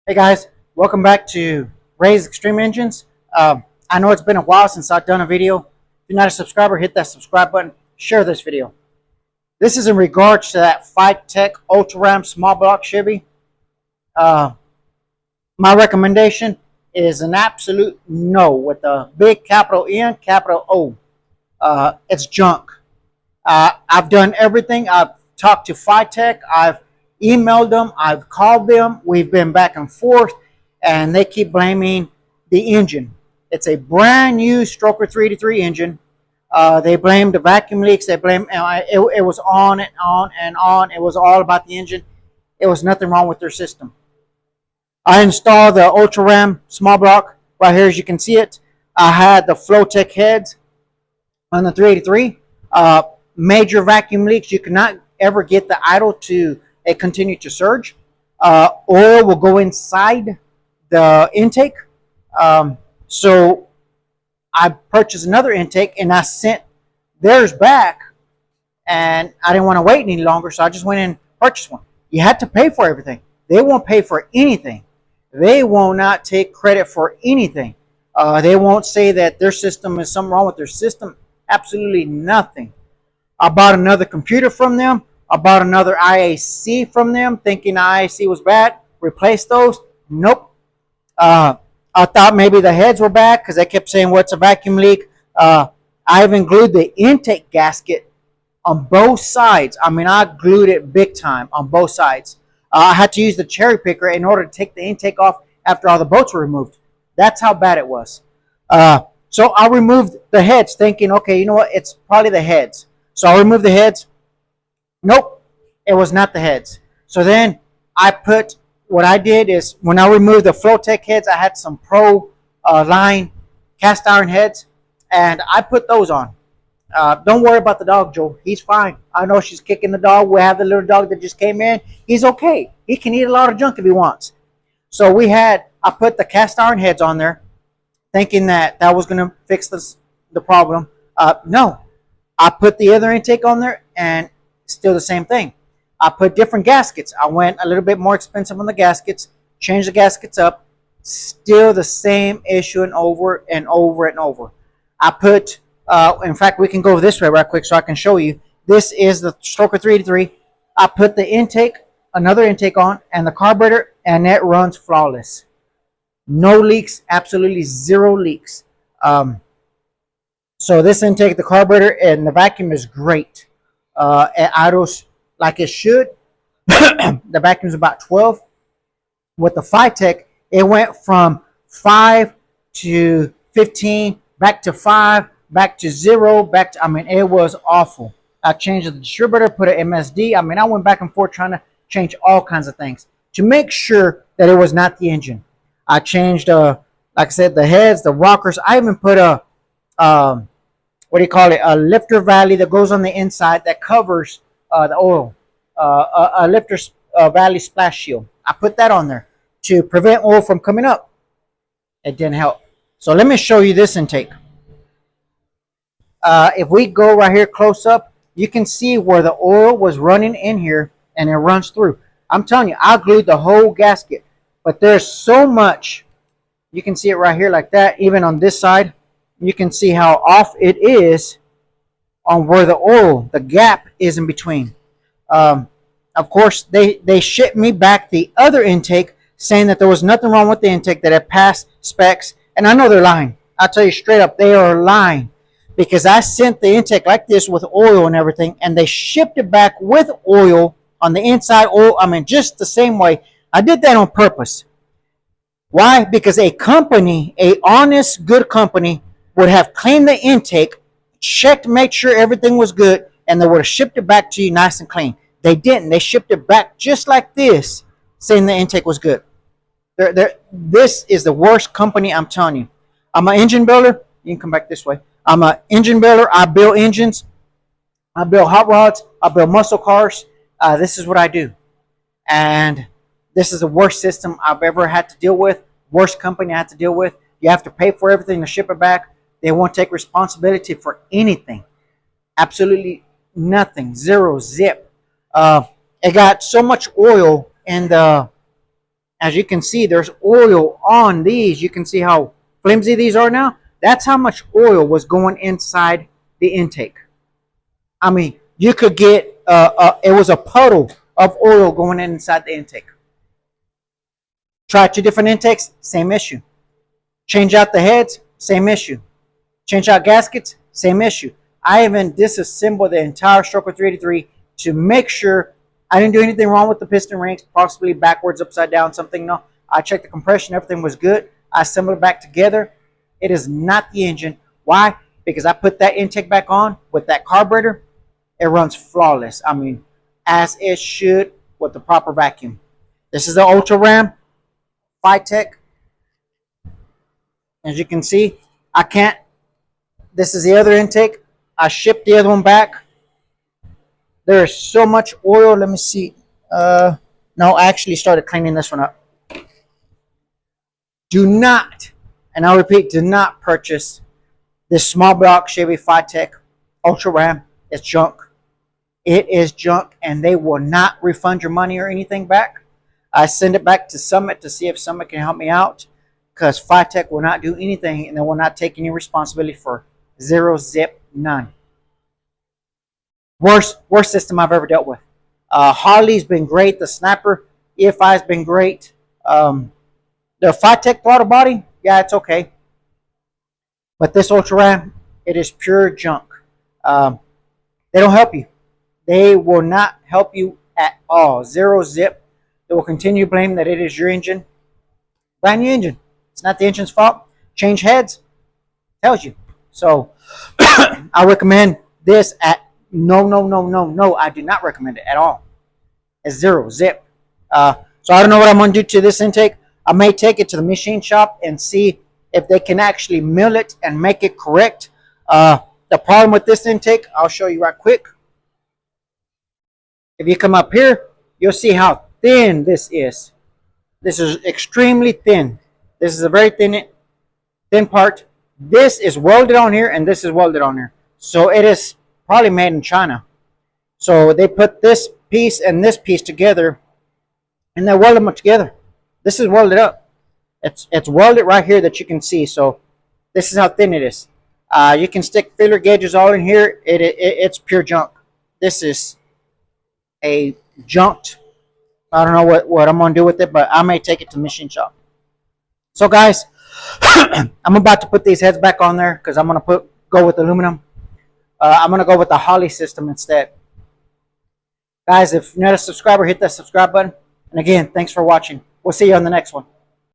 Hey guys, welcome back to Ray's Extreme Engines. I know it's been a while since I've done a video. If you're not a subscriber, hit that subscribe button, share this video. This is in regards to that Fitech Ultra Ram small block Chevy. My recommendation is an absolute no with a big capital N, capital O. It's junk. I've done everything. I've talked to Fitech. I've emailed them. I've called them. We've been back and forth, and they keep blaming the engine. It's a brand new Stroker 383 engine. They blame the vacuum leaks. They blame it was on and on and on. It was all about the engine. It was nothing wrong with their system. I installed the Ultra Ram small block right here, as you can see it. I had the Fitech heads on the 383. Major vacuum leaks. You cannot ever get the idle to continue to surge. Oil will go inside the intake. So I purchased another intake and I sent theirs back, and I didn't want to wait any longer, so I just went and purchased one. You had to pay for everything. They won't pay for anything. They will not take credit for anything. They won't say that their system is something wrong with their system. Absolutely nothing. I bought another computer from them. I bought another IAC from them, thinking the IAC was bad. Replaced those. Nope. I thought maybe the heads were bad because they kept saying, what's a vacuum leak? I've glued the intake gasket on both sides. I mean, I glued it big time on both sides. I had to use the cherry picker in order to take the intake off after all the bolts were removed. That's how bad it was. So I removed the heads thinking, okay, you know what? It's probably the heads. So I removed the heads. Nope, it was not the heads. So then what I did is when I removed the Fitech heads, I had some Pro line cast iron heads, and I put those on. Don't worry about the dog, Joe. He's fine. I know she's kicking the dog. We have the little dog that just came in. He's okay. He can eat a lot of junk if he wants. So I put the cast iron heads on there, thinking that was going to fix the problem. No, I put the other intake on there, and still the same thing. I put different gaskets. I went a little bit more expensive on the gaskets, changed the gaskets up, still the same issue and over and over and over. I put, in fact, we can go this way right quick so I can show you. This is the Stroker 383. I put the intake, another intake on, and the carburetor, and it runs flawless. No leaks, absolutely zero leaks. So this intake, the carburetor, and the vacuum is great. It idles like it should. The vacuum is about 12. With the Fitech, it went from 5 to 15, back to 5, back to 0, back to, I mean, it was awful. I changed the distributor, put an MSD. I mean, I went back and forth trying to change all kinds of things to make sure that it was not the engine. I changed, like I said, the heads, the rockers. I even put a, what do you call it, a lifter valley that goes on the inside that covers the oil, a lifter valley splash shield. I put that on there to prevent oil from coming up. It didn't help. So let me show you this intake. If we go right here close up, you can see where the oil was running in here, and it runs through. I'm telling you, I glued the whole gasket, but there's so much. You can see it right here like that. Even on this side, you can see how off it is on where the oil, the gap is in between. Of course, they shipped me back the other intake, saying that there was nothing wrong with the intake, that it passed specs. And I know they're lying. I'll tell you straight up, they are lying. Because I sent the intake like this with oil and everything, and they shipped it back with oil on the inside oil. I mean, just the same way. I did that on purpose. Why? Because a company, a honest, good company, would have cleaned the intake, checked, made sure everything was good, and they would have shipped it back to you nice and clean. They didn't. They shipped it back just like this, saying the intake was good. This is the worst company, I'm telling you. I'm an engine builder. You can come back this way. I'm an engine builder. I build engines. I build hot rods. I build muscle cars. This is what I do. And this is the worst system I've ever had to deal with. Worst company I had to deal with. You have to pay for everything to ship it back. They won't take responsibility for anything. Absolutely nothing. Zero, zip. It got so much oil in the As you can see, there's oil on these. You can see how flimsy these are now. That's how much oil was going inside the intake. I mean, you could get, it was a puddle of oil going inside the intake. Try 2 different intakes, same issue. Change out the heads, same issue. Change out gaskets, same issue. I even disassembled the entire Stroker 383 to make sure I didn't do anything wrong with the piston rings, possibly backwards, upside down, something. No, I checked the compression, everything was good. I assembled it back together. It is not the engine. Why? Because I put that intake back on with that carburetor. It runs flawless. I mean, as it should with the proper vacuum. This is the Ultra Ram Fitech. As you can see, I can't. This is the other intake. I shipped the other one back. There is so much oil. Let me see. No, I actually started cleaning this one up. Do not, and I'll repeat, do not purchase this small block Chevy Fitech Ultra Ram. It's junk. It is junk, and they will not refund your money or anything back. I send it back to Summit to see if Summit can help me out, because Fitech will not do anything, and they will not take any responsibility for zero, zip, none. Worst system I've ever dealt with. Harley's been great. The Sniper EFI's been great. The Fitech throttle body, yeah, it's okay. But this Ultra Ram, it is pure junk. They don't help you. They will not help you at all. Zero zip. They will continue to blame that it is your engine. Brand new engine. It's not the engine's fault. Change heads. Tells you. So I recommend this at no. I do not recommend it at all. It's zero zip. So I don't know what I'm going to do to this intake. I may take it to the machine shop and see if they can actually mill it and make it correct. The problem with this intake, I'll show you right quick. If you come up here, you'll see how thin this is. This is extremely thin. This is a very thin part. This is welded on here, and this is welded on here. So it is probably made in China. So they put this piece and this piece together, and they weld them together. This is welded up. It's welded right here that you can see. So this is how thin it is. You can stick filler gauges all in here. It's pure junk. This is a junked. I don't know what I'm going to do with it, but I may take it to machine shop. So guys, I'm about to put these heads back on there because I'm going to go with aluminum. I'm going to go with the Holley system instead. Guys, if you're not a subscriber, hit that subscribe button. And again, thanks for watching. We'll see you on the next one.